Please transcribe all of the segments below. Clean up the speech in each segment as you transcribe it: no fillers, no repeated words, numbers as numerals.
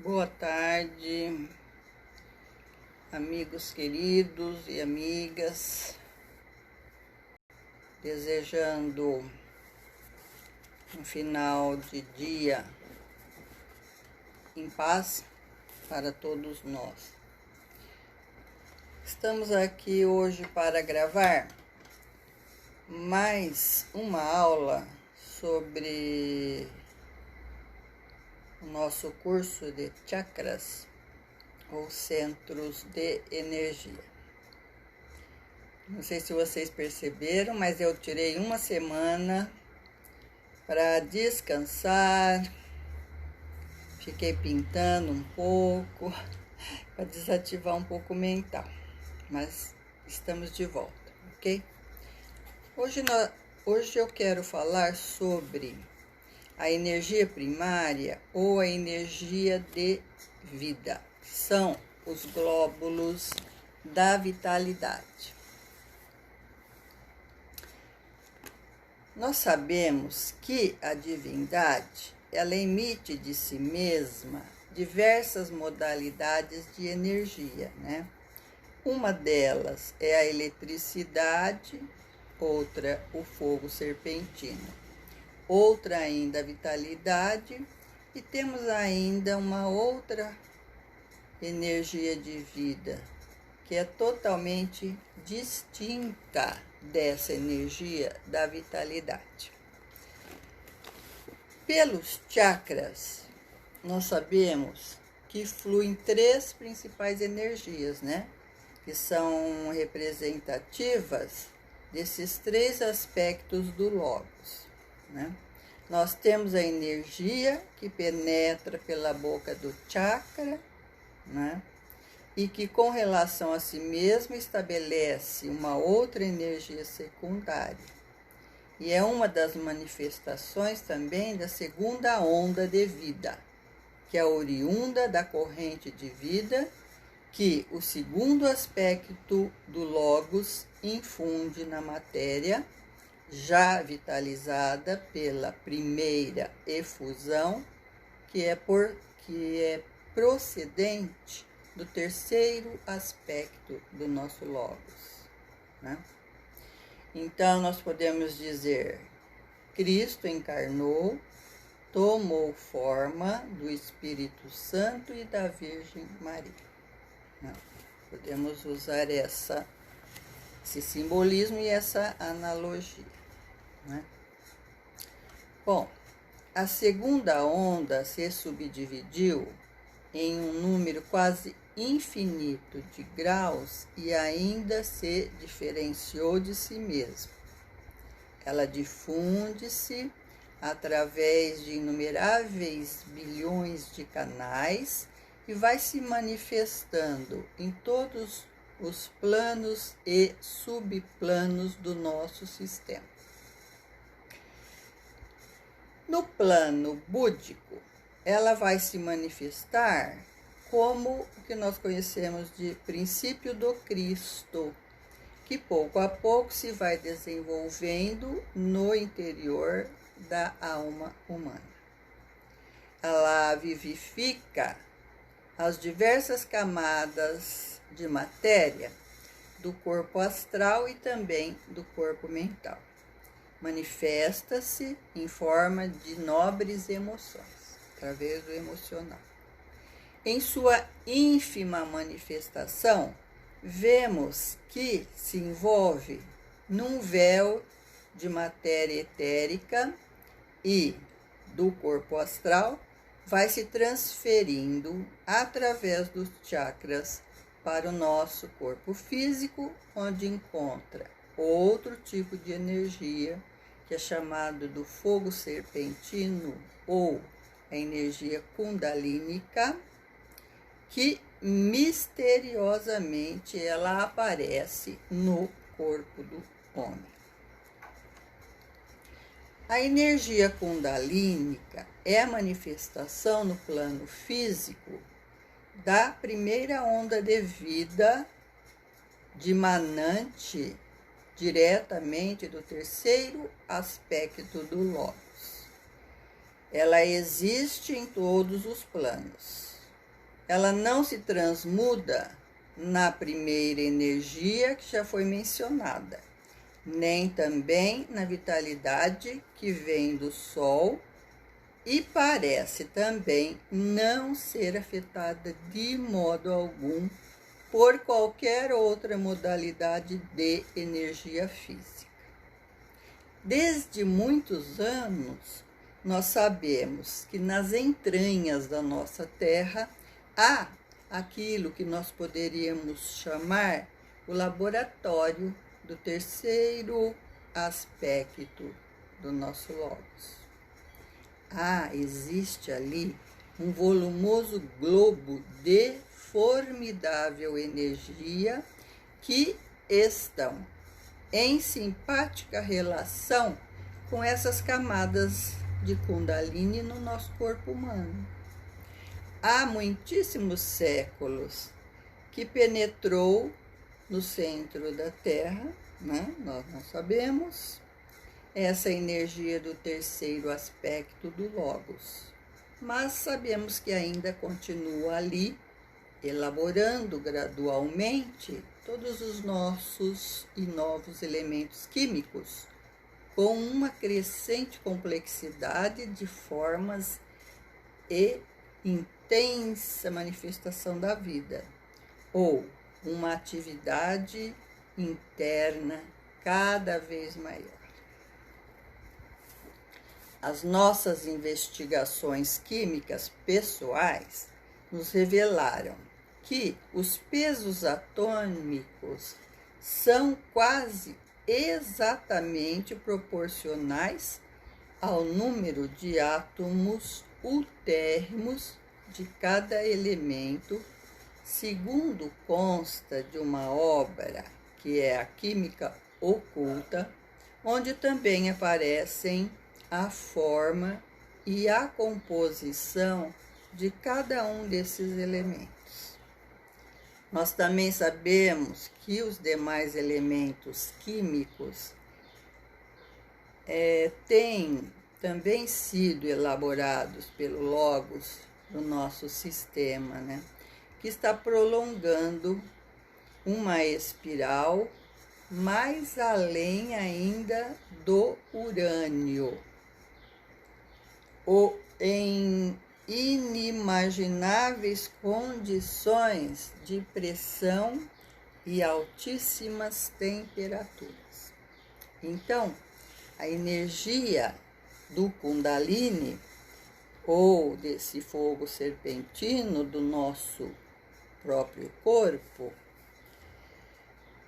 Boa tarde, amigos queridos e amigas, desejando um final de dia em paz para todos nós. Estamos aqui hoje para gravar mais uma aula sobre o nosso curso de chakras ou centros de energia. Não sei se vocês perceberam, mas eu tirei uma semana para descansar, fiquei pintando um pouco, para desativar um pouco o mental, mas estamos de volta, ok? Hoje eu quero falar sobre a energia primária ou a energia de vida, que são os glóbulos da vitalidade. Nós sabemos que a divindade, ela emite de si mesma diversas modalidades de energia, né? Uma delas é a eletricidade, outra o fogo serpentino, outra ainda a vitalidade, e temos ainda uma outra energia de vida, que é totalmente distinta dessa energia da vitalidade. Pelos chakras, nós sabemos que fluem três principais energias, né? Que são representativas desses três aspectos do logos, né? Nós temos a energia que penetra pela boca do chakra, né? E que com relação a si mesmo estabelece uma outra energia secundária. E é uma das manifestações também da segunda onda de vida, que é oriunda da corrente de vida que o segundo aspecto do logos infunde na matéria, já vitalizada pela primeira efusão, que é procedente do terceiro aspecto do nosso logos, né? Então, nós podemos dizer: Cristo encarnou, tomou forma do Espírito Santo e da Virgem Maria. Não, podemos usar esse simbolismo e essa analogia, né? Bom, a segunda onda se subdividiu em um número quase infinito de graus e ainda se diferenciou de si mesma. Ela difunde-se através de inumeráveis bilhões de canais e vai se manifestando em todos os planos e subplanos do nosso sistema. No plano búdico, ela vai se manifestar como o que nós conhecemos de princípio do Cristo, que pouco a pouco se vai desenvolvendo no interior da alma humana. Ela vivifica as diversas camadas de matéria do corpo astral e também do corpo mental. Manifesta-se em forma de nobres emoções, através do emocional. Em sua ínfima manifestação, vemos que se envolve num véu de matéria etérica e do corpo astral vai se transferindo através dos chakras para o nosso corpo físico, onde encontra outro tipo de energia, que é chamado do fogo serpentino ou a energia kundalínica, que misteriosamente ela aparece no corpo do homem. A energia kundalínica é a manifestação no plano físico da primeira onda de vida dimanante diretamente do terceiro aspecto do logos. Ela existe em todos os planos, ela não se transmuda na primeira energia que já foi mencionada, nem também na vitalidade que vem do Sol, e parece também não ser afetada de modo algum por qualquer outra modalidade de energia física. Desde muitos anos, nós sabemos que nas entranhas da nossa Terra há aquilo que nós poderíamos chamar o laboratório do terceiro aspecto do nosso logos. Existe ali um volumoso globo de formidável energia que estão em simpática relação com essas camadas de Kundalini no nosso corpo humano. Há muitíssimos séculos que penetrou no centro da Terra, né? Nós não sabemos, essa energia do terceiro aspecto do Logos. Mas sabemos que ainda continua ali, elaborando gradualmente todos os nossos e novos elementos químicos, com uma crescente complexidade de formas e intensa manifestação da vida, ou uma atividade interna cada vez maior. As nossas investigações químicas pessoais nos revelaram que os pesos atômicos são quase exatamente proporcionais ao número de átomos ultérrimos de cada elemento, segundo consta de uma obra que é a Química Oculta, onde também aparecem a forma e a composição de cada um desses elementos. Nós também sabemos que os demais elementos químicos têm também sido elaborados pelo Logos no nosso sistema, né? Que está prolongando uma espiral mais além ainda do urânio, em inimagináveis condições de pressão e altíssimas temperaturas. Então, a energia do Kundalini, ou desse fogo serpentino do nosso próprio corpo,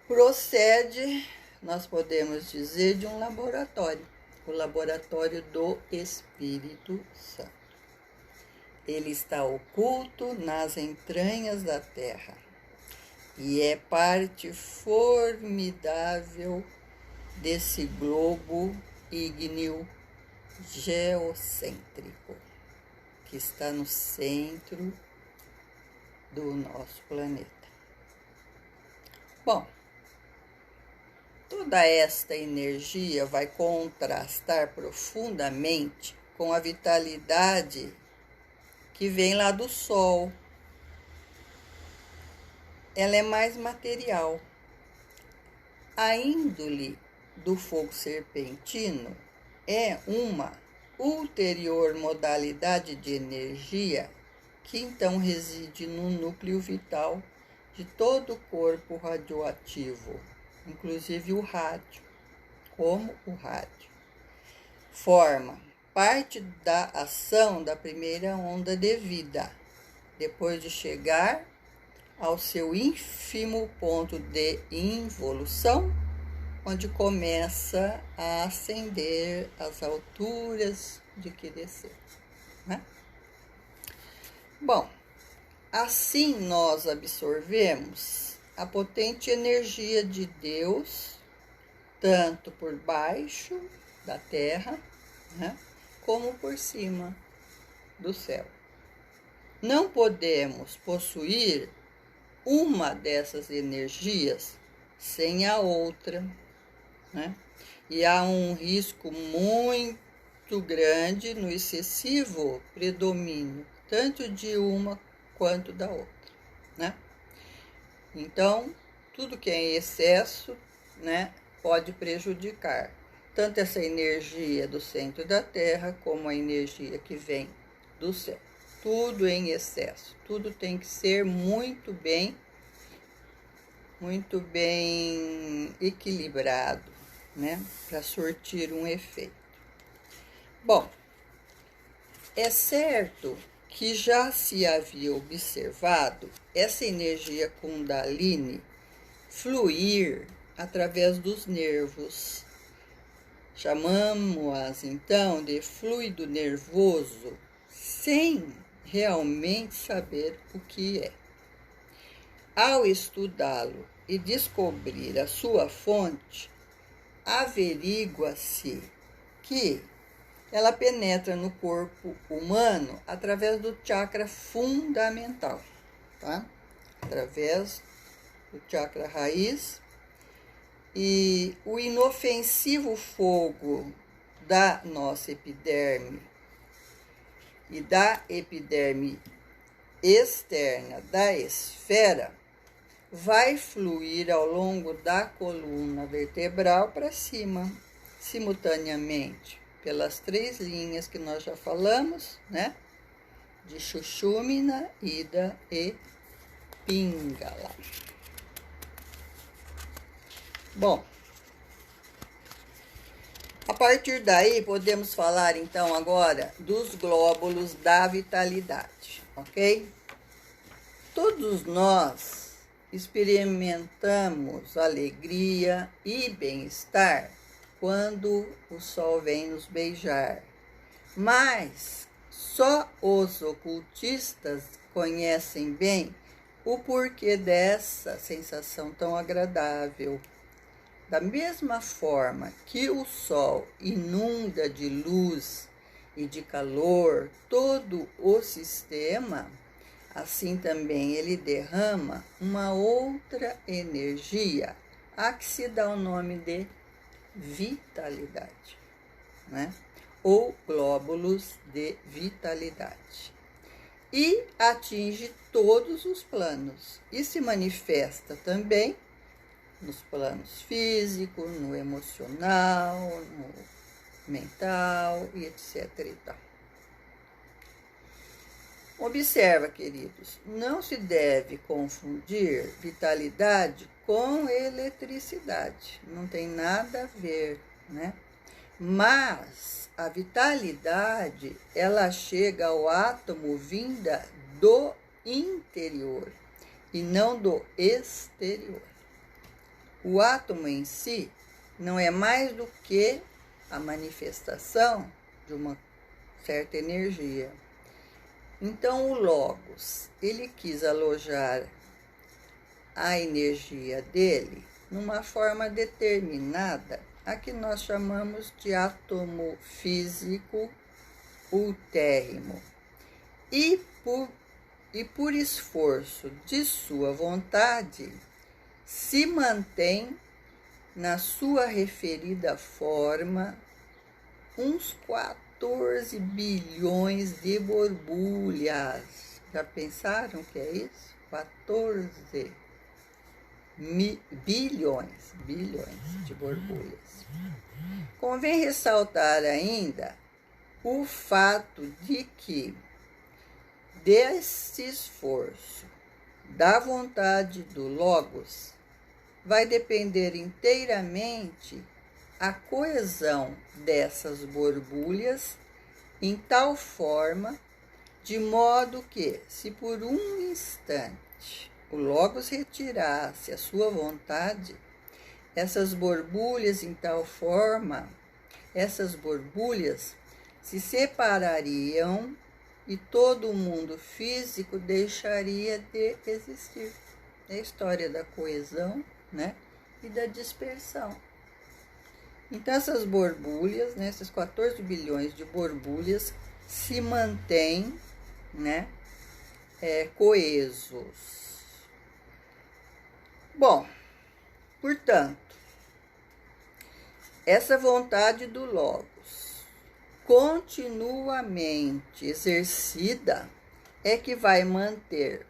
procede, nós podemos dizer, de um laboratório, o laboratório do Espírito Santo. Ele está oculto nas entranhas da Terra e é parte formidável desse globo ígneo geocêntrico que está no centro do nosso planeta. Bom, toda esta energia vai contrastar profundamente com a vitalidade que vem lá do Sol. Ela é mais material. A índole do fogo serpentino é uma ulterior modalidade de energia que então reside no núcleo vital de todo o corpo radioativo, inclusive o rádio, como o rádio. Forma parte da ação da primeira onda de vida, depois de chegar ao seu ínfimo ponto de involução, onde começa a ascender às alturas de que desceu, né? Bom, assim nós absorvemos a potente energia de Deus, tanto por baixo da terra, né, como por cima do céu. Não podemos possuir uma dessas energias sem a outra, né? E há um risco muito grande no excessivo predomínio, tanto de uma quanto da outra, né? Então, tudo que é em excesso, né, pode prejudicar tanto essa energia do centro da Terra, como a energia que vem do céu. Tudo em excesso, tudo tem que ser muito bem equilibrado, né, para surtir um efeito. Bom, é certo que já se havia observado essa energia Kundalini fluir através dos nervos. Chamamos-as então de fluido nervoso, sem realmente saber o que é. Ao estudá-lo e descobrir a sua fonte, averigua-se que ela penetra no corpo humano através do chakra fundamental, tá? Através do chakra raiz. E o inofensivo fogo da nossa epiderme e da epiderme externa da esfera vai fluir ao longo da coluna vertebral para cima, simultaneamente, pelas 3 linhas que nós já falamos, né? De Sushumna, Ida e Pingala. Bom, a partir daí podemos falar então agora dos glóbulos da vitalidade, ok? Todos nós experimentamos alegria e bem-estar quando o sol vem nos beijar, mas só os ocultistas conhecem bem o porquê dessa sensação tão agradável. Da mesma forma que o sol inunda de luz e de calor todo o sistema, assim também ele derrama uma outra energia, a que se dá o nome de vitalidade, né? Ou glóbulos de vitalidade. E atinge todos os planos e se manifesta também nos planos físico, no emocional, no mental e etc. e tal. Observa, queridos, não se deve confundir vitalidade com eletricidade. Não tem nada a ver, né? Mas a vitalidade, ela chega ao átomo vinda do interior e não do exterior. O átomo em si não é mais do que a manifestação de uma certa energia. Então, o Logos, ele quis alojar a energia dele numa forma determinada, a que nós chamamos de átomo físico ultérrimo. E por esforço de sua vontade, se mantém na sua referida forma uns 14 bilhões de borbulhas. Já pensaram o que é isso? 14 bilhões de borbulhas. Convém ressaltar ainda o fato de que desse esforço da vontade do Logos vai depender inteiramente a coesão dessas borbulhas em tal forma, de modo que, se por um instante o Logos retirasse a sua vontade, essas borbulhas em tal forma, essas borbulhas se separariam e todo o mundo físico deixaria de existir. É a história da coesão, né, e da dispersão. Então, essas borbulhas, né, esses 14 bilhões de borbulhas se mantêm, né, coesos. Bom, portanto, essa vontade do Logos, continuamente exercida, é que vai manter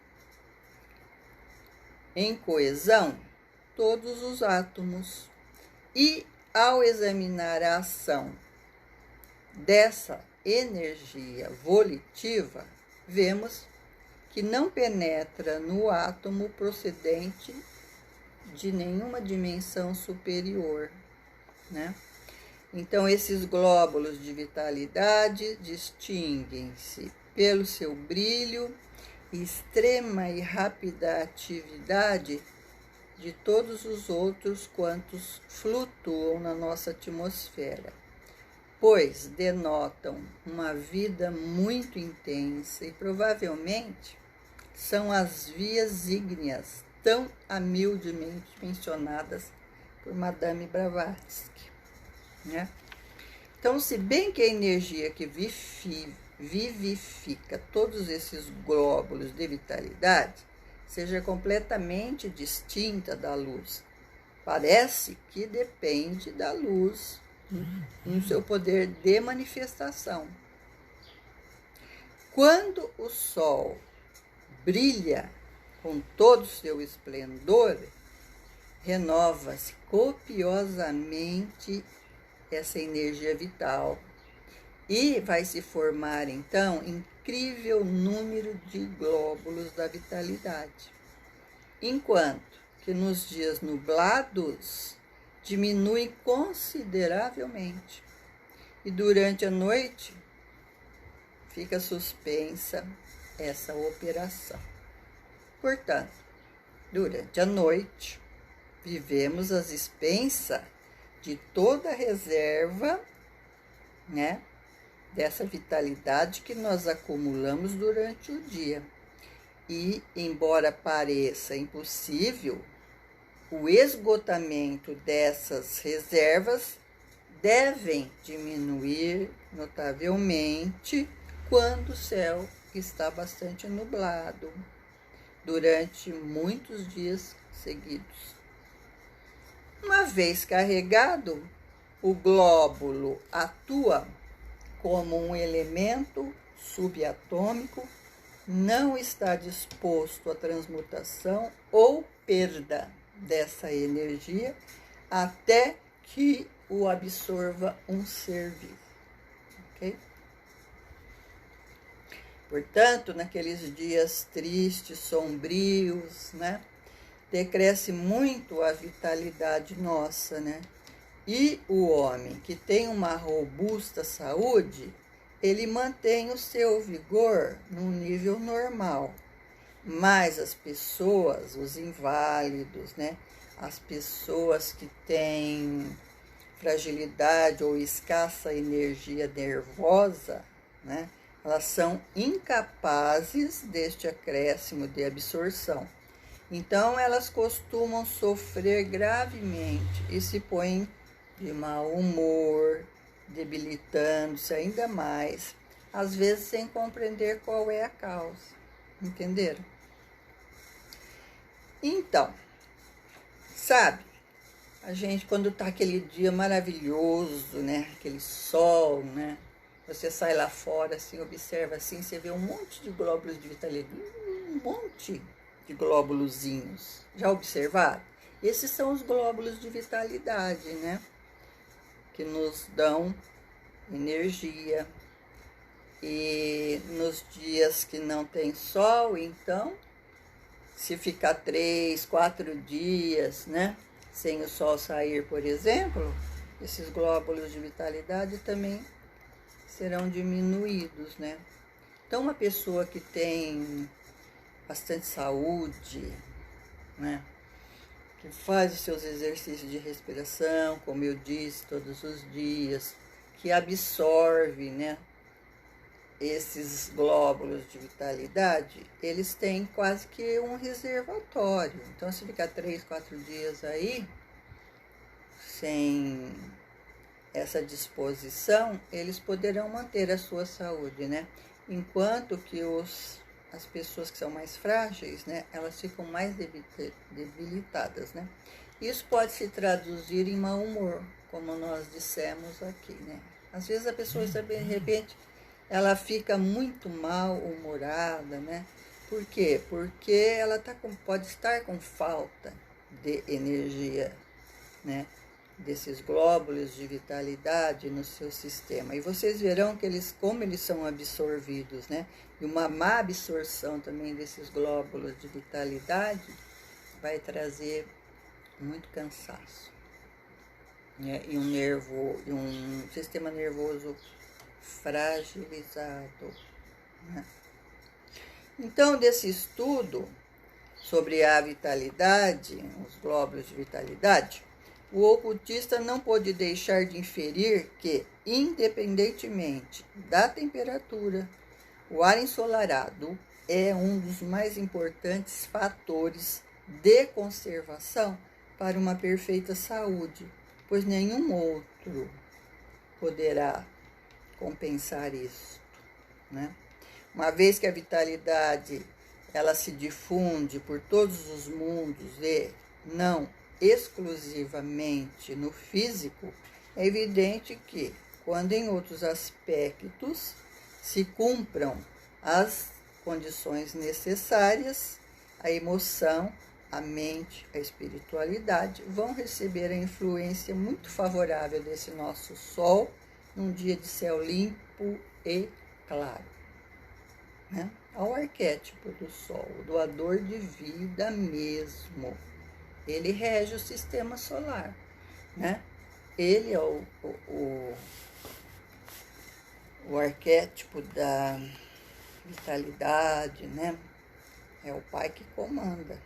em coesão todos os átomos. E ao examinar a ação dessa energia volitiva, vemos que não penetra no átomo procedente de nenhuma dimensão superior, né? Então, esses glóbulos de vitalidade distinguem-se pelo seu brilho, extrema e rápida atividade de todos os outros quantos flutuam na nossa atmosfera, pois denotam uma vida muito intensa e provavelmente são as vias ígneas tão humildemente mencionadas por Madame Blavatsky, né? Então, se bem que a energia que vivifica todos esses glóbulos de vitalidade seja completamente distinta da luz, parece que depende da luz no seu poder de manifestação. Quando o sol brilha com todo o seu esplendor, renova-se copiosamente essa energia vital e vai se formar, então, incrível número de glóbulos da vitalidade. Enquanto que nos dias nublados diminui consideravelmente e durante a noite fica suspensa essa operação. Portanto, durante a noite, vivemos às expensas de toda a reserva, né, dessa vitalidade que nós acumulamos durante o dia. E, embora pareça impossível, o esgotamento dessas reservas devem diminuir notavelmente quando o céu está bastante nublado, durante muitos dias seguidos. Uma vez carregado, o glóbulo atua como um elemento subatômico, não está disposto à transmutação ou perda dessa energia até que o absorva um ser vivo, ok? Portanto, naqueles dias tristes, sombrios, né, decresce muito a vitalidade nossa, né? E o homem que tem uma robusta saúde, ele mantém o seu vigor num nível normal. Mas as pessoas, os inválidos, né, as pessoas que têm fragilidade ou escassa energia nervosa, né, elas são incapazes deste acréscimo de absorção. Então, elas costumam sofrer gravemente e se põem de mau humor, debilitando-se ainda mais, às vezes sem compreender qual é a causa. Entenderam? Então, sabe, a gente quando tá aquele dia maravilhoso, né, aquele sol, né, você sai lá fora, assim, observa assim, você vê um monte de glóbulos de vitalidade, um monte de glóbulozinhos. Já observaram? Esses são os glóbulos de vitalidade, né, que nos dão energia. E nos dias que não tem sol, então, se ficar 3, 4 dias, né, sem o sol sair, por exemplo, esses glóbulos de vitalidade também serão diminuídos, né? Então, uma pessoa que tem bastante saúde, né, que faz os seus exercícios de respiração, como eu disse, todos os dias, que absorve, né, esses glóbulos de vitalidade, eles têm quase que um reservatório. Então, se ficar 3, 4 dias aí, sem essa disposição, eles poderão manter a sua saúde, né? Enquanto que as pessoas que são mais frágeis, né, elas ficam mais debilitadas, né? Isso pode se traduzir em mau humor, como nós dissemos aqui, né? Às vezes a pessoa, de repente, ela fica muito mal-humorada, né? Por quê? Porque ela pode estar com falta de energia, né? Desses glóbulos de vitalidade no seu sistema. E vocês verão que como eles são absorvidos, né? E uma má absorção também desses glóbulos de vitalidade vai trazer muito cansaço, né? E um sistema nervoso fragilizado, né? Então, desse estudo sobre a vitalidade, os glóbulos de vitalidade, o ocultista não pôde deixar de inferir que, independentemente da temperatura, o ar ensolarado é um dos mais importantes fatores de conservação para uma perfeita saúde, pois nenhum outro poderá compensar isso, né? Uma vez que a vitalidade ela se difunde por todos os mundos e não exclusivamente no físico, é evidente que, quando em outros aspectos se cumpram as condições necessárias, a emoção, a mente, a espiritualidade vão receber a influência muito favorável desse nosso sol num dia de céu limpo e claro, né? Ao arquétipo do sol, o doador de vida mesmo. Ele rege o sistema solar, né? Ele é o arquétipo da vitalidade, né? É o pai que comanda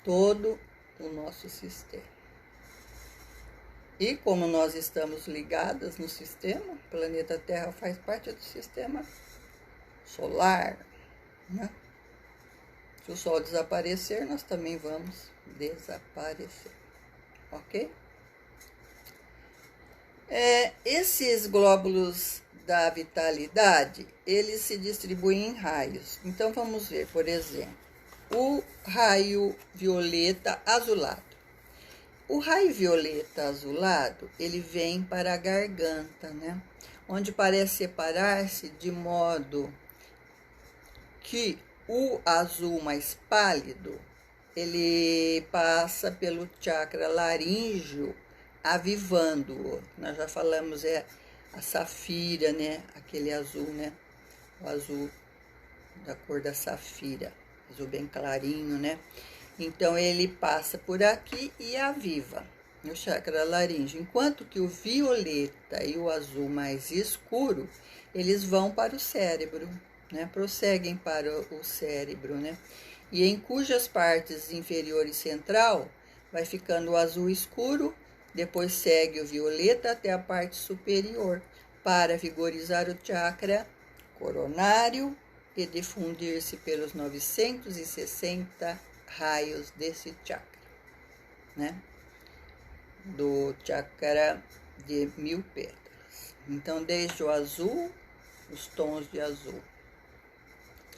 todo o nosso sistema. E como nós estamos ligadas no sistema, o planeta Terra faz parte do sistema solar, né? Se o Sol desaparecer, nós também vamos desaparecer, ok? Esses glóbulos da vitalidade, eles se distribuem em raios. Então, vamos ver, por exemplo, o raio violeta azulado. O raio violeta azulado, ele vem para a garganta, né? Onde parece separar-se de modo que o azul mais pálido, ele passa pelo chakra laríngeo, avivando-o. Nós já falamos, a safira, né? Aquele azul, né? O azul da cor da safira, azul bem clarinho, né? Então, ele passa por aqui e aviva no chakra laríngeo. Enquanto que o violeta e o azul mais escuro, eles vão para o cérebro, né? Prosseguem para o cérebro, né? E em cujas partes inferior e central vai ficando o azul escuro, depois segue o violeta até a parte superior, para vigorizar o chakra coronário e difundir-se pelos 960 raios desse chakra, né? Do chakra de 1000 pétalas. Então, desde o azul, os tons de azul.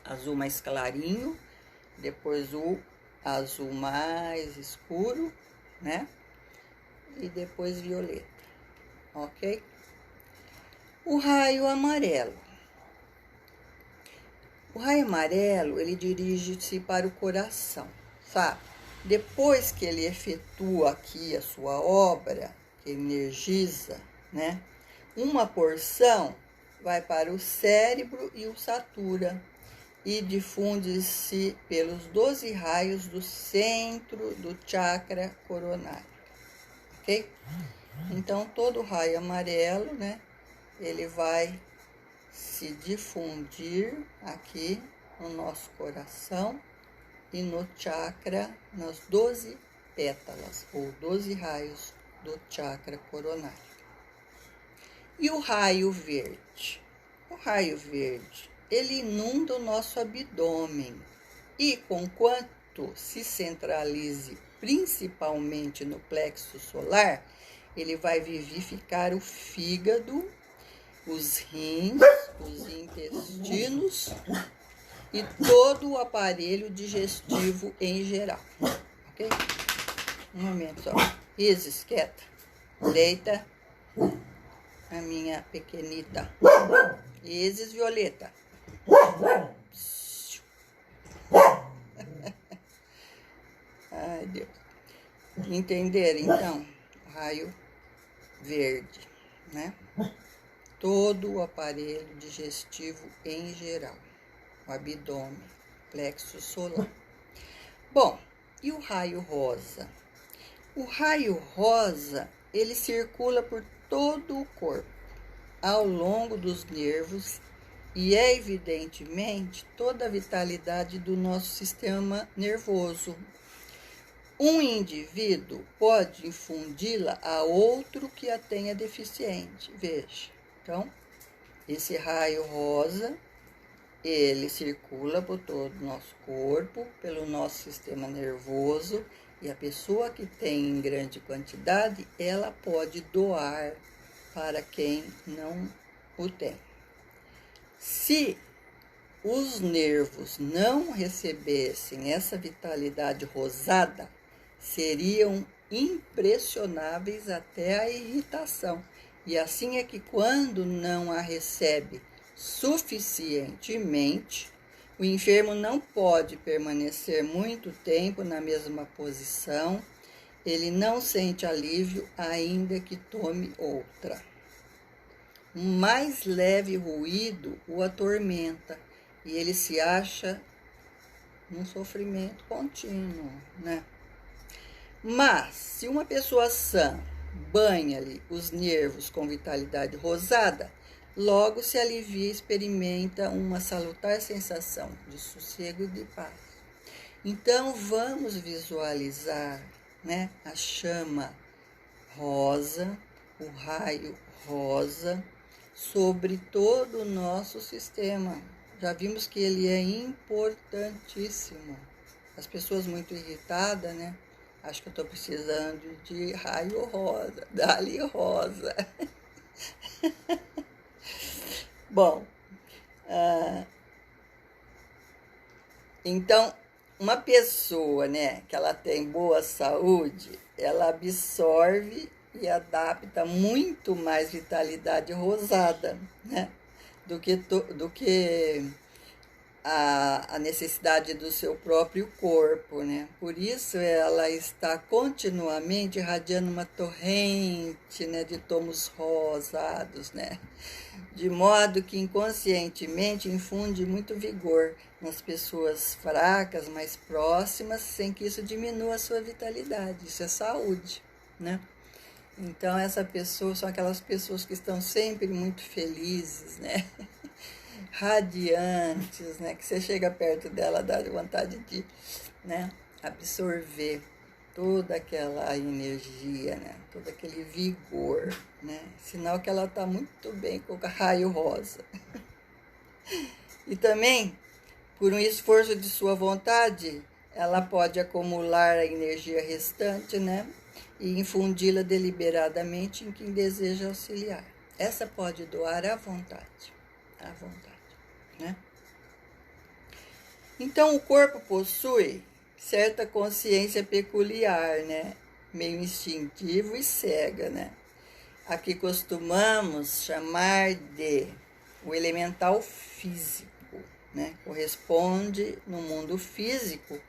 Azul mais clarinho, depois o azul mais escuro, né? E depois violeta, ok? O raio amarelo. O raio amarelo, ele dirige-se para o coração, sabe? Depois que ele efetua aqui a sua obra, que energiza, né? Uma porção vai para o cérebro e o satura e difunde-se pelos 12 raios do centro do chakra coronário, ok? Então, todo raio amarelo, né? Ele vai se difundir aqui no nosso coração e no chakra, nas 12 pétalas, ou 12 raios do chakra coronário. E o raio verde? O raio verde, ele inunda o nosso abdômen e, conquanto se centralize principalmente no plexo solar, ele vai vivificar o fígado, os rins, os intestinos e todo o aparelho digestivo em geral, ok? Um momento só. Isis, quieta. Deita. A minha pequenita. Vezes violeta. Ai, Deus. Entenderam, então? Raio verde, né? Todo o aparelho digestivo em geral. O abdômen, plexo solar. Bom, e o raio rosa? O raio rosa, ele circula por todo o corpo, ao longo dos nervos, e é evidentemente toda a vitalidade do nosso sistema nervoso. Um indivíduo pode infundi-la a outro que a tenha deficiente. Veja, então, esse raio rosa, ele circula por todo o nosso corpo, pelo nosso sistema nervoso, e a pessoa que tem em grande quantidade, ela pode doar para quem não o tem. Se os nervos não recebessem essa vitalidade rosada, seriam impressionáveis até a irritação. E assim é que quando não a recebe suficientemente, o enfermo não pode permanecer muito tempo na mesma posição, ele não sente alívio ainda que tome outra. Um mais leve ruído o atormenta e ele se acha num sofrimento contínuo, né? Mas, se uma pessoa sã banha-lhe os nervos com vitalidade rosada, logo se alivia e experimenta uma salutar sensação de sossego e de paz. Então, vamos visualizar, né, a chama rosa, o raio rosa, sobre todo o nosso sistema. Já vimos que ele é importantíssimo. As pessoas muito irritadas, né? Acho que eu estou precisando de raio rosa, dali rosa. Bom, então, uma pessoa, né, que ela tem boa saúde, ela absorve e adapta muito mais vitalidade rosada, né, do que a necessidade do seu próprio corpo, né? Por isso ela está continuamente irradiando uma torrente, né, de tons rosados, né? De modo que inconscientemente infunde muito vigor nas pessoas fracas, mais próximas, sem que isso diminua a sua vitalidade. Isso é saúde, né? Então, essa pessoa são aquelas pessoas que estão sempre muito felizes, né? Radiantes, né? Que você chega perto dela, dá vontade de, né, absorver toda aquela energia, né? Todo aquele vigor, né? Sinal que ela está muito bem com o raio rosa. E também, por um esforço de sua vontade, ela pode acumular a energia restante, né? E infundi-la deliberadamente em quem deseja auxiliar. Essa pode doar à vontade, né? Então, o corpo possui certa consciência peculiar, né? Meio instintivo e cega, né? A que costumamos chamar de o elemental físico, né? Corresponde no mundo físico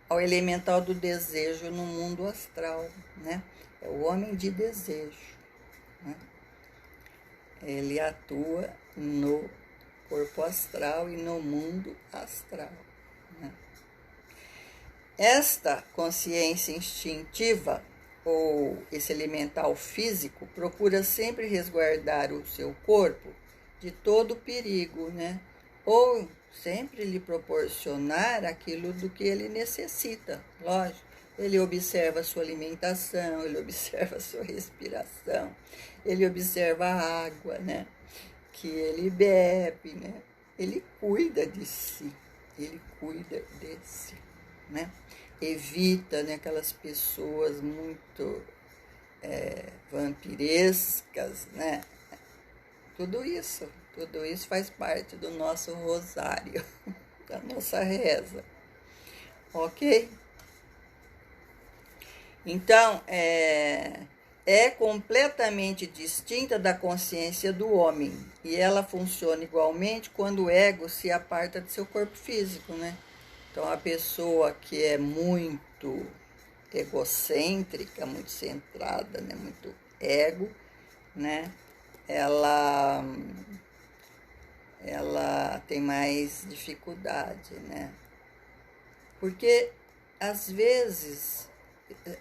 ao elemental do desejo no mundo astral, né? É o homem de desejo, né? Ele atua no corpo astral e no mundo astral, né? Esta consciência instintiva, ou esse elemental físico, procura sempre resguardar o seu corpo de todo perigo, né? Ou sempre lhe proporcionar aquilo do que ele necessita, lógico. Ele observa a sua alimentação, ele observa a sua respiração, ele observa a água, né, que ele bebe, né? Ele cuida de si, né? Evita, né, aquelas pessoas muito vampirescas, né? Tudo isso faz parte do nosso rosário, da nossa reza, ok? Então, é completamente distinta da consciência do homem, e ela funciona igualmente quando o ego se aparta de seu corpo físico, né? Então, a pessoa que é muito egocêntrica, muito centrada, né? Muito ego, né? Ela tem mais dificuldade, né? Porque, às vezes,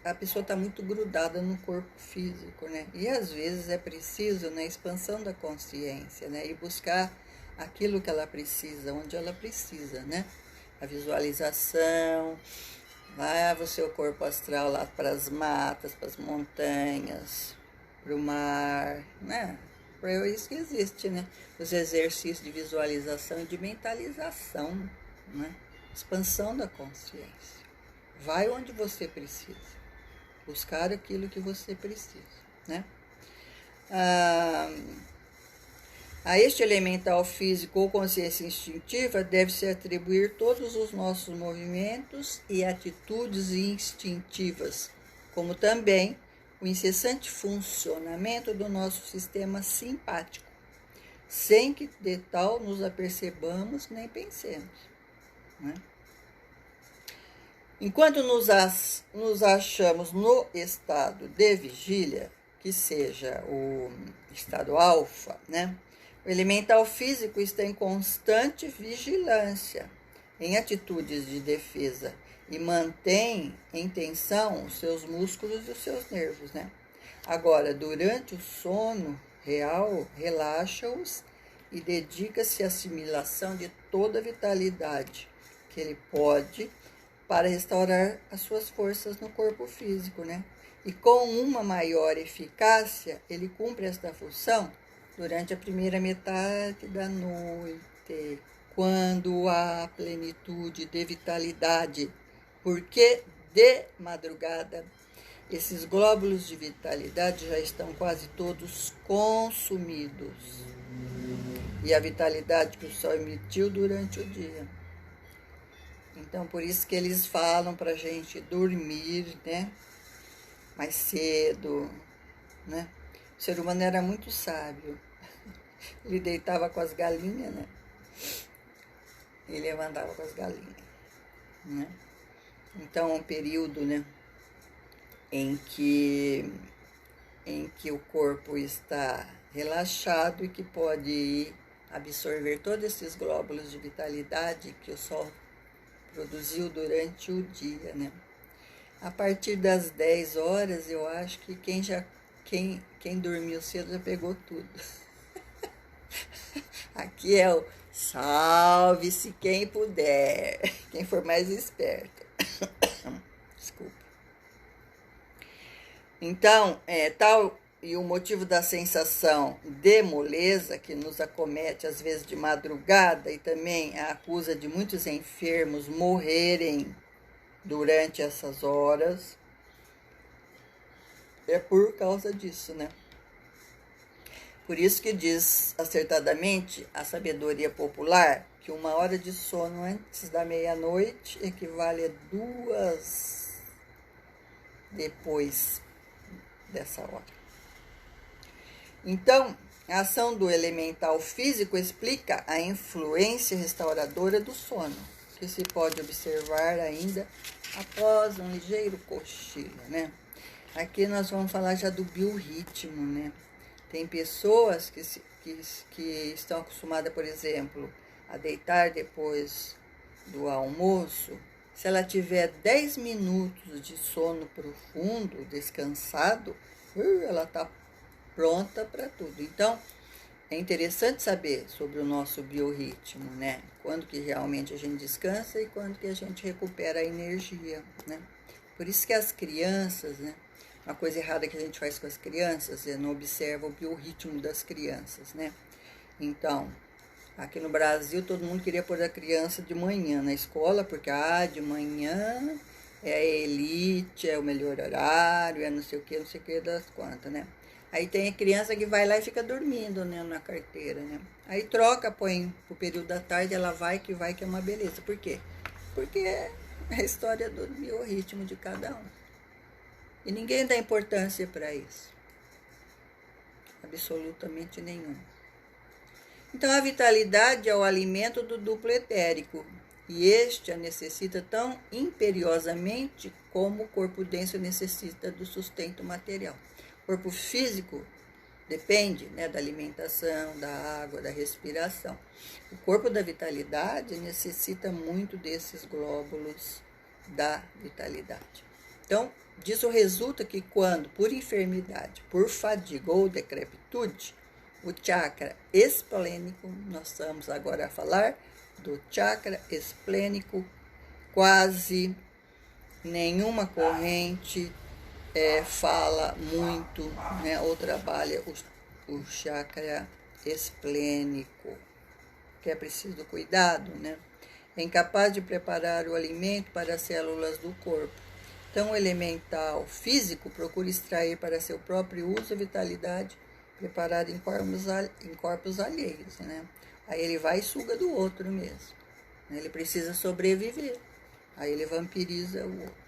a pessoa está muito grudada no corpo físico, né? E, às vezes, é preciso, né, expansão da consciência, né? E buscar aquilo que ela precisa, onde ela precisa, né? A visualização, leva o seu corpo astral lá para as matas, para as montanhas, para o mar, né? Para isso que existe, né? Os exercícios de visualização e de mentalização, né? Expansão da consciência. Vai onde você precisa. Buscar aquilo que você precisa, né? A este elemental físico ou consciência instintiva deve-se atribuir todos os nossos movimentos e atitudes instintivas, como também o incessante funcionamento do nosso sistema simpático, sem que de tal nos apercebamos nem pensemos, né? Enquanto nos achamos no estado de vigília, que seja o estado alfa, né? O elemental físico está em constante vigilância, em atitudes de defesa, e mantém em tensão os seus músculos e os seus nervos, né? Agora, durante o sono real, relaxa-os e dedica-se à assimilação de toda a vitalidade que ele pode para restaurar as suas forças no corpo físico, né? E com uma maior eficácia, ele cumpre esta função durante a primeira metade da noite, quando há plenitude de vitalidade, porque de madrugada esses glóbulos de vitalidade já estão quase todos consumidos, e a vitalidade que o sol emitiu durante o dia. Então, por isso que eles falam para a gente dormir, né, mais cedo, né? O ser humano era muito sábio. Ele deitava com as galinhas, né? E levantava com as galinhas, né? Então, é um período, né, em que o corpo está relaxado e que pode absorver todos esses glóbulos de vitalidade que o sol produziu durante o dia, né? A partir das 10 horas, eu acho que quem dormiu cedo já pegou tudo. Aqui é o salve-se quem puder, quem for mais esperto. Desculpa. Então, tal e o motivo da sensação de moleza que nos acomete às vezes de madrugada e também a acusa de muitos enfermos morrerem durante essas horas, é por causa disso, né? Por isso que diz acertadamente a sabedoria popular que 1 hora de sono antes da meia-noite equivale a 2 depois dessa hora. Então, a ação do elemental físico explica a influência restauradora do sono, que se pode observar ainda após um ligeiro cochilo, né? Aqui nós vamos falar já do biorritmo, né? Tem pessoas que estão acostumadas, por exemplo, a deitar depois do almoço. Se ela tiver 10 minutos de sono profundo, descansado, ela está pronta para tudo. Então, é interessante saber sobre o nosso biorritmo, né? Quando que realmente a gente descansa e quando que a gente recupera a energia, né? Por isso que as crianças, né? Uma coisa errada que a gente faz com as crianças é não observa o biorritmo das crianças, né? Então, aqui no Brasil, todo mundo queria pôr a criança de manhã na escola, porque, de manhã é a elite, é o melhor horário, é não sei o que das quantas, né? Aí tem a criança que vai lá e fica dormindo, né, na carteira, né? Aí troca, põe pro período da tarde, ela vai, que é uma beleza. Por quê? Porque é a história do biorritmo de cada um. E ninguém dá importância para isso. Absolutamente nenhum. Então, a vitalidade é o alimento do duplo etérico, e este a necessita tão imperiosamente como o corpo denso necessita do sustento material. O corpo físico depende, né, da alimentação, da água, da respiração. O corpo da vitalidade necessita muito desses glóbulos da vitalidade. Então, disso resulta que quando, por enfermidade, por fadiga ou decrepitude, o chakra esplênico, nós vamos agora falar do chakra esplênico, quase nenhuma corrente fala muito, né, ou trabalha o chakra esplênico, que é preciso cuidado, né? É incapaz de preparar o alimento para as células do corpo. Então, o elemental físico procura extrair para seu próprio uso a vitalidade preparada em corpos alheios, né? Aí ele vai e suga do outro mesmo. Ele precisa sobreviver. Aí ele vampiriza o outro.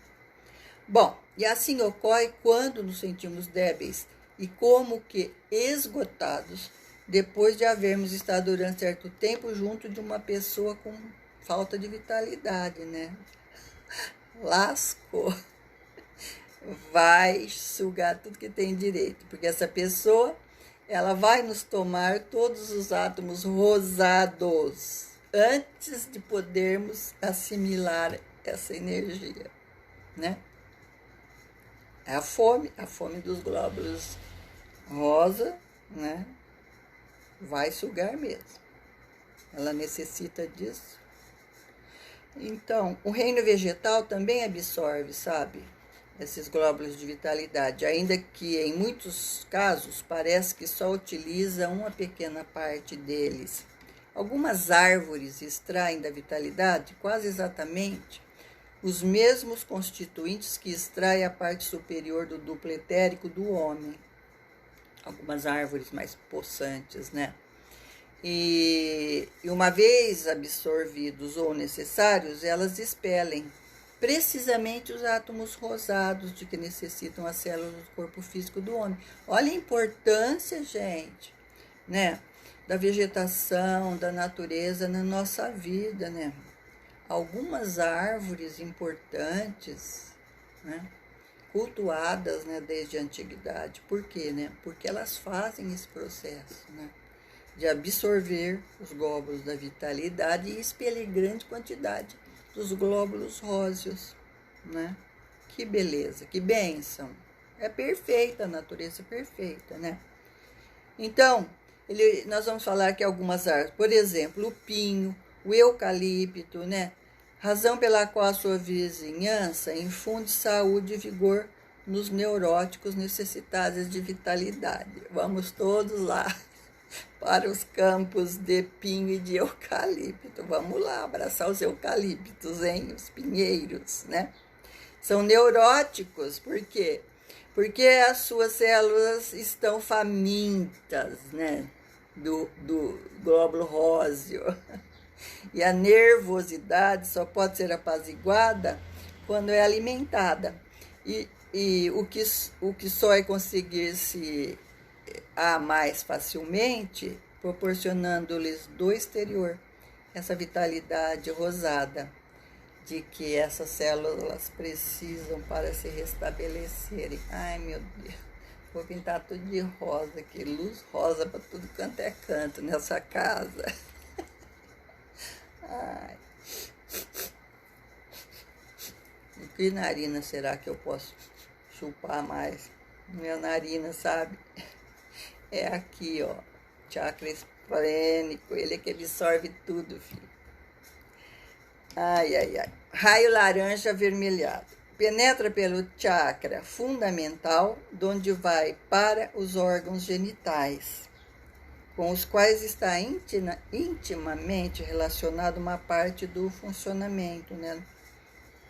Bom, e assim ocorre quando nos sentimos débeis e como que esgotados depois de havermos estado durante certo tempo junto de uma pessoa com falta de vitalidade, né? Lascou. Vai sugar tudo que tem direito, porque essa pessoa, ela vai nos tomar todos os átomos rosados antes de podermos assimilar essa energia, né? É a fome dos glóbulos rosa, né? Vai sugar mesmo. Ela necessita disso. Então, o reino vegetal também absorve, sabe? Esses glóbulos de vitalidade, ainda que em muitos casos parece que só utiliza uma pequena parte deles. Algumas árvores extraem da vitalidade quase exatamente os mesmos constituintes que extrai a parte superior do duplo etérico do homem. Algumas árvores mais possantes, né? E uma vez absorvidos ou necessários, elas expelem precisamente os átomos rosados de que necessitam as células do corpo físico do homem. Olha a importância, gente, né, da vegetação, da natureza na nossa vida, né? Algumas árvores importantes, né, cultuadas, né, desde a antiguidade. Por quê, né? Porque elas fazem esse processo, né, de absorver os glóbulos da vitalidade e expelir grande quantidade dos glóbulos róseos, né? Que beleza, que bênção. É perfeita, a natureza é perfeita, né? Então, nós vamos falar que algumas árvores, por exemplo, o pinho, o eucalipto, né? Razão pela qual a sua vizinhança infunde saúde e vigor nos neuróticos necessitados de vitalidade. Vamos todos lá para os campos de pinho e de eucalipto. Vamos lá abraçar os eucaliptos, hein? Os pinheiros, né? São neuróticos, por quê? Porque as suas células estão famintas, né? Do glóbulo róseo. E a nervosidade só pode ser apaziguada quando é alimentada. E o que só é conseguir-se a mais facilmente, proporcionando-lhes do exterior essa vitalidade rosada de que essas células precisam para se restabelecerem. Ai, meu Deus, vou pintar tudo de rosa aqui, luz rosa para tudo quanto é canto nessa casa. Ai. E que narina será que eu posso chupar mais? Minha narina, sabe? É aqui, ó, chakra esplênico, ele é que absorve tudo, filho. Ai, ai, ai. Raio laranja avermelhado. Penetra pelo chakra fundamental, donde vai para os órgãos genitais, com os quais está intimamente relacionado uma parte do funcionamento, né,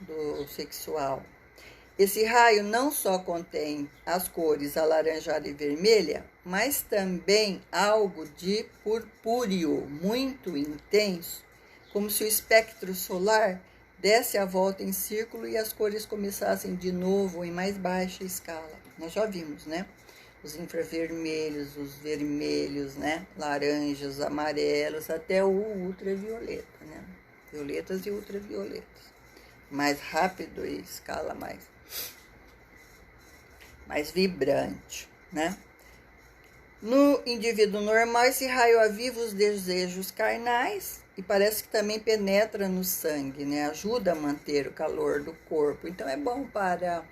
do sexual. Esse raio não só contém as cores alaranjada e vermelha, mas também algo de purpúreo muito intenso, como se o espectro solar desse a volta em círculo e as cores começassem de novo em mais baixa escala. Nós já vimos, né? Os infravermelhos, os vermelhos, né? Laranjas, amarelos, até o ultravioleta, né? Violetas e ultravioletas. Mais rápido e escala mais vibrante, né? No indivíduo normal, esse raio aviva os desejos carnais e parece que também penetra no sangue, né? Ajuda a manter o calor do corpo. Então é bom para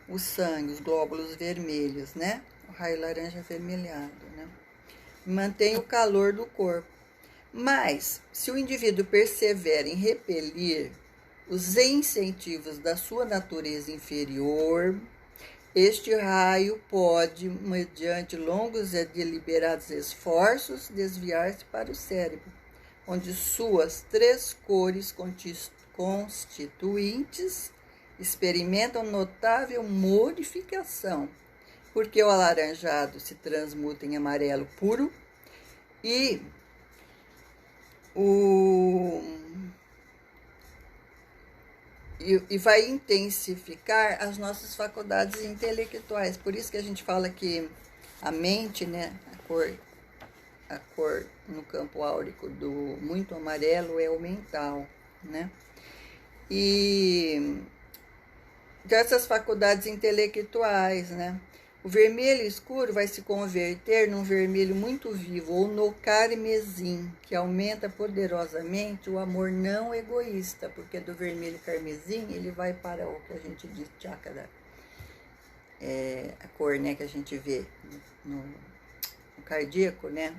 o sangue, os glóbulos vermelhos, né? O raio laranja avermelhado, né? Mantém o calor do corpo. Mas, se o indivíduo persevera em repelir os incentivos da sua natureza inferior, este raio pode, mediante longos e deliberados esforços, desviar-se para o cérebro, onde suas 3 cores constituintes experimentam notável modificação, porque o alaranjado se transmuta em amarelo puro e vai intensificar as nossas faculdades intelectuais. Por isso que a gente fala que a mente, né, a cor no campo áurico do muito amarelo é o mental, né? E dessas faculdades intelectuais, né? O vermelho escuro vai se converter num vermelho muito vivo, ou no carmesim, que aumenta poderosamente o amor não egoísta, porque do vermelho carmesim ele vai para o que a gente diz chakra, a cor, né, que a gente vê no cardíaco, né,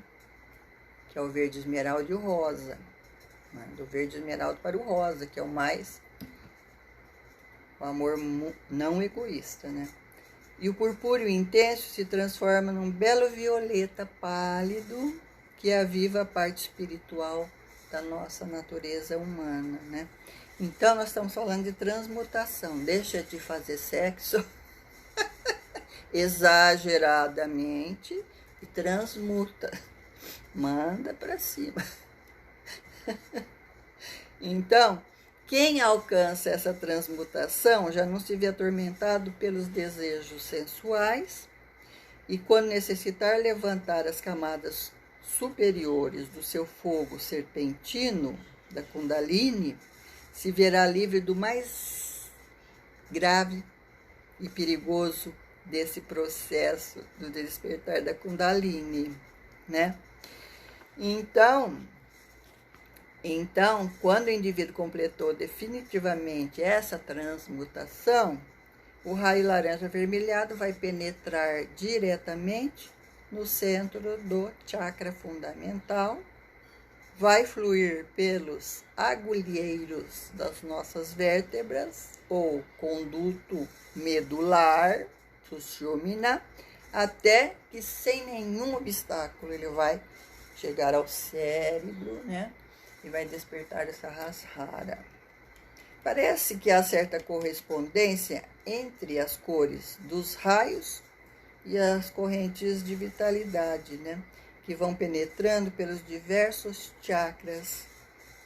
que é o verde esmeralda e o rosa, né? Do verde esmeralda para o rosa, que é o amor não egoísta, né? E o purpúreo intenso se transforma num belo violeta pálido que aviva a parte espiritual da nossa natureza humana, né? Então, nós estamos falando de transmutação. Deixa de fazer sexo exageradamente e transmuta. Manda para cima. Então, quem alcança essa transmutação já não se vê atormentado pelos desejos sensuais e, quando necessitar levantar as camadas superiores do seu fogo serpentino, da Kundalini, se verá livre do mais grave e perigoso desse processo do despertar da Kundalini, né? Então, quando o indivíduo completou definitivamente essa transmutação, o raio laranja avermelhado vai penetrar diretamente no centro do chakra fundamental, vai fluir pelos agulheiros das nossas vértebras, ou conduto medular, Sushumna, até que sem nenhum obstáculo ele vai chegar ao cérebro, né? E vai despertar essa Sahasrara. Parece que há certa correspondência entre as cores dos raios e as correntes de vitalidade, né? Que vão penetrando pelos diversos chakras.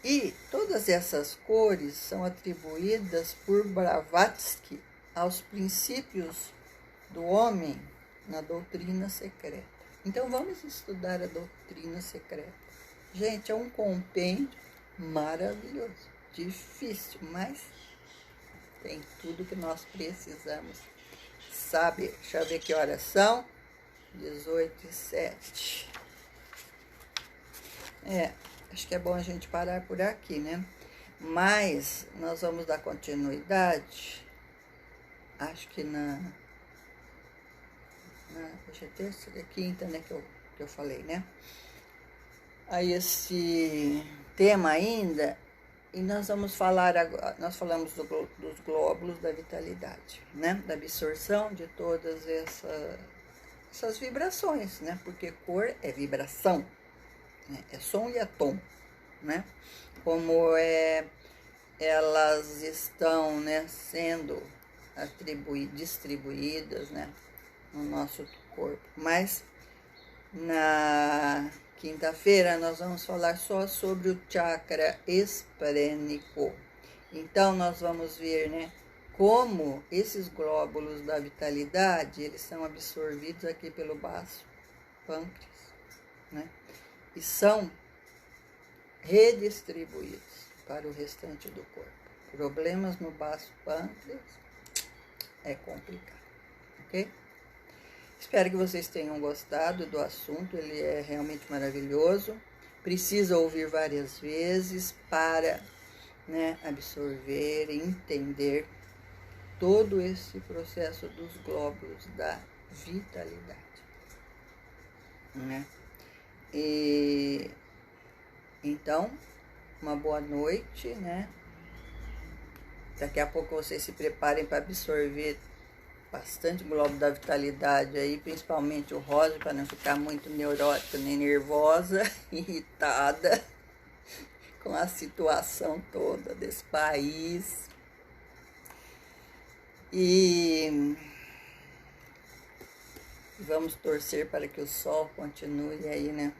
E todas essas cores são atribuídas por Blavatsky aos princípios do homem na doutrina secreta. Então vamos estudar a doutrina secreta. Gente, é um compêndio maravilhoso, difícil, mas tem tudo que nós precisamos saber. Deixa eu ver que horas são. 18h07. Acho que é bom a gente parar por aqui, né? Mas nós vamos dar continuidade, acho que hoje é terça, quinta, né, que eu falei, né? Aí esse tema ainda, e nós vamos falar agora, nós falamos dos glóbulos da vitalidade, né? Da absorção de todas essas vibrações, né? Porque cor é vibração, né? É som e é tom, né? Como elas estão, né, sendo distribuídas, né, no nosso corpo. Mas na quinta-feira nós vamos falar só sobre o chakra esplênico. Então, nós vamos ver, né, como esses glóbulos da vitalidade, eles são absorvidos aqui pelo baço pâncreas, né, e são redistribuídos para o restante do corpo. Problemas no baço pâncreas é complicado, ok? Espero que vocês tenham gostado do assunto, ele é realmente maravilhoso. Precisa ouvir várias vezes para, né, absorver e entender todo esse processo dos glóbulos da vitalidade, né? E então, uma boa noite, né? Daqui a pouco vocês se preparem para absorver bastante glóbulo da vitalidade aí, principalmente o rosa, para não ficar muito neurótica nem nervosa, irritada com a situação toda desse país. E vamos torcer para que o sol continue aí, né,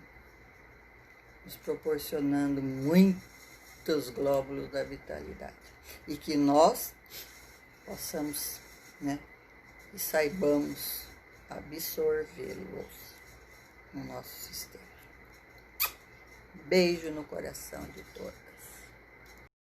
nos proporcionando muitos glóbulos da vitalidade. E que nós possamos, né, e saibamos absorvê-los no nosso sistema. Beijo no coração de todos.